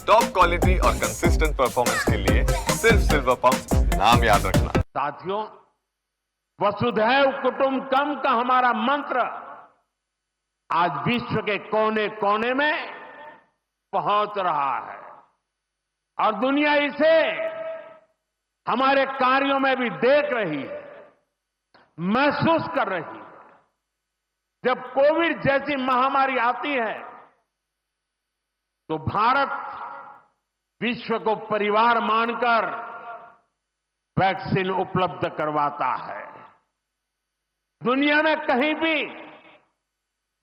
Top quality और consistent performance के लिए सिर्फ सिल्वर पंप नाम याद रखना। साथियों, वसुधैव कुटुंबकम का हमारा मंत्र आज विश्व के कोने कोने में पहुंच रहा है और दुनिया इसे हमारे कार्यों में भी देख रही है, महसूस कर रही है। जब कोविड जैसी महामारी आती है तो भारत विश्व को परिवार मानकर वैक्सीन उपलब्ध करवाता है। दुनिया में कहीं भी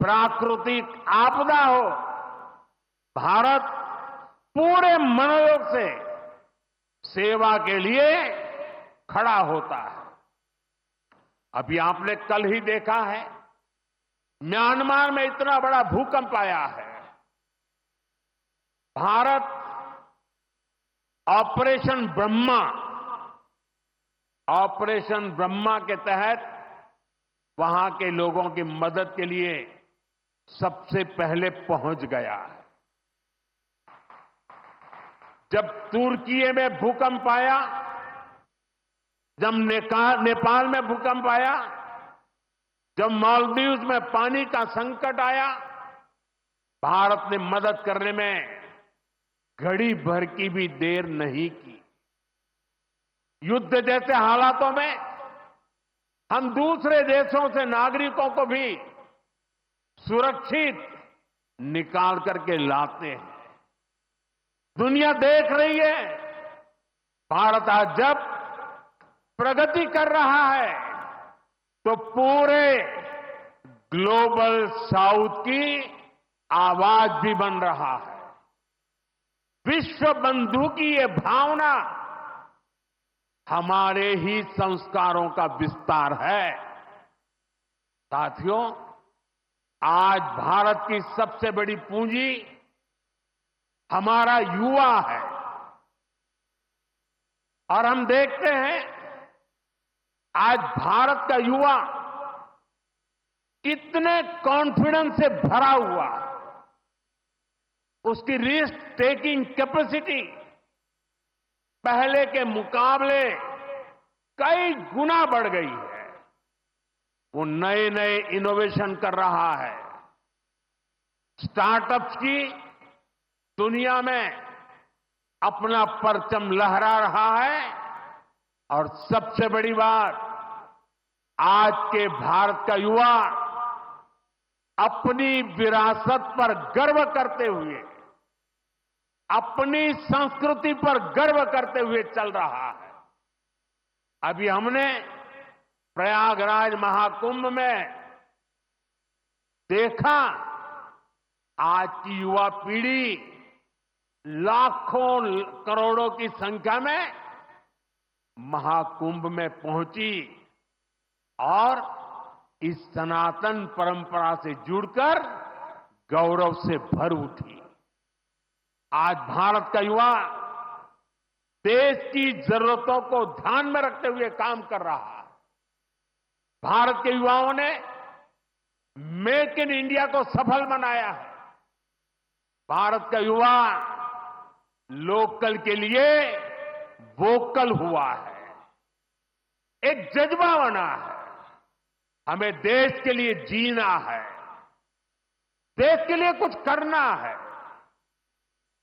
प्राकृतिक आपदा हो, भारत पूरे मनोयोग से सेवा के लिए खड़ा होता है। अभी आपने कल ही देखा है, म्यांमार में इतना बड़ा भूकंप आया है। भारत ऑपरेशन ब्रह्मा के तहत वहां के लोगों की मदद के लिए सबसे पहले पहुंच गया है। जब तुर्की में भूकंप आया, जब नेपाल में भूकंप आया, जब मालदीव्स में पानी का संकट आया, भारत ने मदद करने में घड़ी भर की भी देर नहीं की। युद्ध जैसे हालातों में हम दूसरे देशों से नागरिकों को भी सुरक्षित निकाल करके लाते हैं। दुनिया देख रही है, भारत आज जब प्रगति कर रहा है तो पूरे ग्लोबल साउथ की आवाज भी बन रहा है। विश्व बंधु की ये भावना हमारे ही संस्कारों का विस्तार है। साथियों, आज भारत की सबसे बड़ी पूंजी हमारा युवा है और हम देखते हैं आज भारत का युवा कितने कॉन्फिडेंस से भरा हुआ है। उसकी रिस्क टेकिंग कैपेसिटी पहले के मुकाबले कई गुना बढ़ गई है। वो नए नए इनोवेशन कर रहा है, स्टार्टअप्स की दुनिया में अपना परचम लहरा रहा है और सबसे बड़ी बात, आज के भारत का युवा अपनी विरासत पर गर्व करते हुए, अपनी संस्कृति पर गर्व करते हुए चल रहा है। अभी हमने प्रयागराज महाकुंभ में देखा, आज की युवा पीढ़ी लाखों करोड़ों की संख्या में महाकुंभ में पहुंची और इस सनातन परंपरा से जुड़कर गौरव से भर उठी। आज भारत का युवा देश की जरूरतों को ध्यान में रखते हुए काम कर रहा है। भारत के युवाओं ने मेक इन इंडिया को सफल बनाया है। भारत का युवा लोकल के लिए वोकल हुआ है, एक जज्बा बना है। हमें देश के लिए जीना है, देश के लिए कुछ करना है।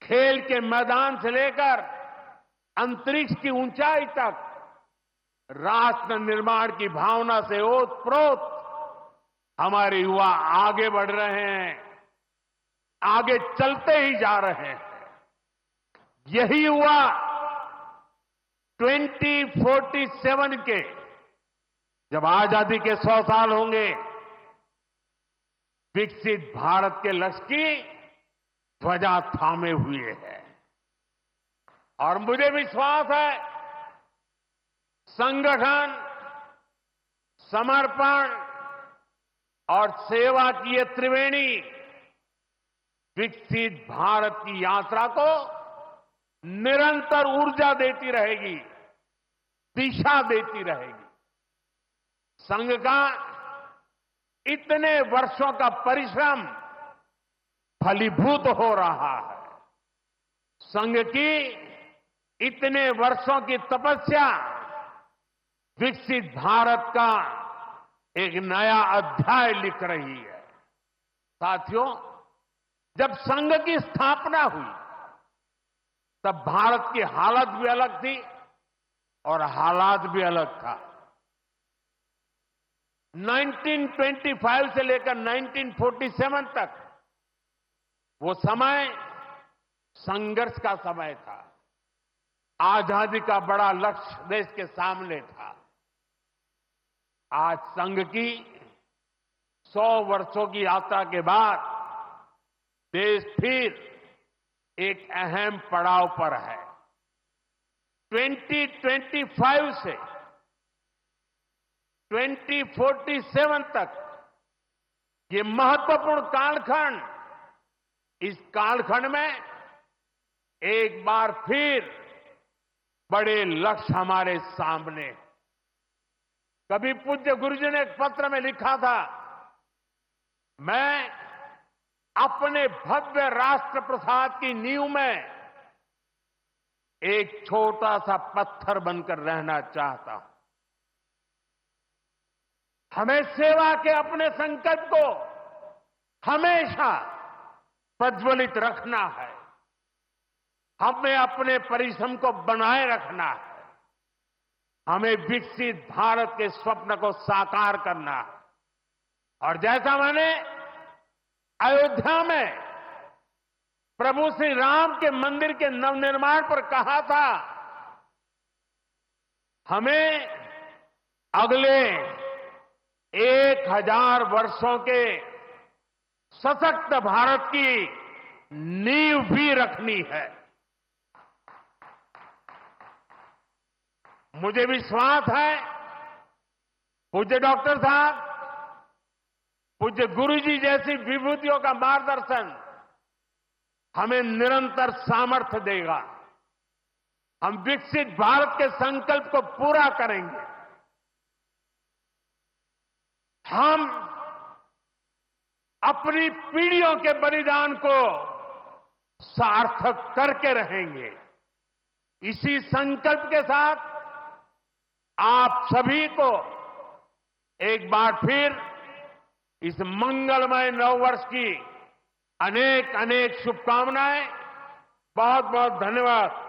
खेल के मैदान से लेकर अंतरिक्ष की ऊंचाई तक राष्ट्र निर्माण की भावना से ओतप्रोत हमारे युवा आगे बढ़ रहे हैं, आगे चलते ही जा रहे हैं। यही युवा 2047 के जब आजादी के 100 साल होंगे, विकसित भारत के लक्ष्य की ध्वजा थामे हुए है। और मुझे विश्वास है, संगठन, समर्पण और सेवा की ये त्रिवेणी विकसित भारत की यात्रा को निरंतर ऊर्जा देती रहेगी, दिशा देती रहेगी। संघ का इतने वर्षों का परिश्रम फलीभूत हो रहा है। संघ की इतने वर्षों की तपस्या विकसित भारत का एक नया अध्याय लिख रही है। साथियों, जब संघ की स्थापना हुई तब भारत की हालत भी अलग थी और हालात भी अलग था। 1925 से लेकर 1947 तक वो समय संघर्ष का समय था। आजादी का बड़ा लक्ष्य देश के सामने था। आज संघ की 100 वर्षों की यात्रा के बाद देश फिर एक अहम पड़ाव पर है। 2025 से 2047 तक ये महत्वपूर्ण कालखंड, इस कालखंड में एक बार फिर बड़े लक्ष्य हमारे सामने हैं। कभी पूज्य गुरुजी ने एक पत्र में लिखा था, मैं अपने भव्य राष्ट्र प्रसाद की नींव में एक छोटा सा पत्थर बनकर रहना चाहता हूं। हमें सेवा के अपने संकल्प को हमेशा प्रज्वलित रखना है। हमें अपने परिश्रम को बनाए रखना है। हमें विकसित भारत के स्वप्न को साकार करना है। और जैसा मैंने अयोध्या में प्रभु श्री राम के मंदिर के नवनिर्माण पर कहा था, हमें अगले 1000 वर्षों के सशक्त भारत की नींव भी रखनी है। मुझे विश्वास है पूज्य डॉक्टर साहब, पूज्य गुरुजी जैसी विभूतियों का मार्गदर्शन हमें निरंतर सामर्थ्य देगा। हम विकसित भारत के संकल्प को पूरा करेंगे। हम अपनी पीढ़ियों के बलिदान को सार्थक करके रहेंगे। इसी संकल्प के साथ आप सभी को एक बार फिर इस मंगलमय नववर्ष की अनेक अनेक शुभकामनाएं। बहुत बहुत धन्यवाद।